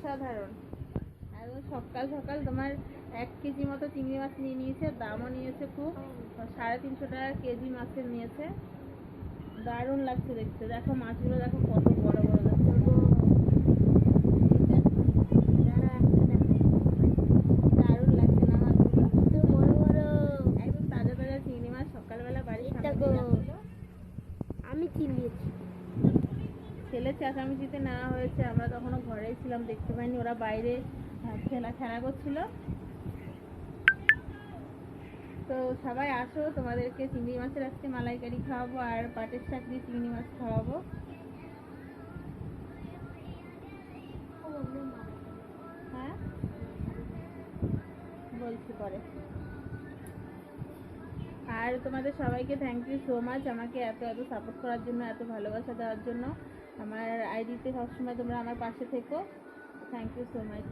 অসাধারণ। একদম সকাল সকাল তোমার 1 কেজি মতো চিংড়ি মাছ নিয়ে নিয়েছে, দামও নিয়েছে খুব, 350 টাকা কেজি মাছের নিয়েছে। দারুণ লাগছে দেখতে। দেখো মাছগুলো দেখো কত বড় বড় দেখতে। দারুণ লাগছে না মাছগুলো? বড় বড়। একদম তাজা তাজা চিংড়ি মাছ সকালবেলা বাড়ির সামনে দেখো। দিয়ে আসছিল। আমি চিনিয়েছি। ছেলের চেঁচামেচিতে নেওয়া হয়েছে, আমরা তখনও ঘরেই ছিলাম, দেখতে পাইনি। ওরা বাইরে খেলা করছিল। তো সবাই আসো, তোমাদেরকে চিংড়ি মাছের আজকে মালাইকারি খাওয়াবো আর পাটের শাক দিয়ে চিংড়ি মাছ খাওয়াবো। হ্যাঁ বলছি পরে। আর তোমাদের সবাইকে থ্যাংক ইউ সো মাচ আমাকে এত এত সাপোর্ট করার জন্য, এত ভালোবাসা দেওয়ার জন্য। আমার আইডিতে সবসময় তোমরা আমার পাশে থেকো। Thank you so much.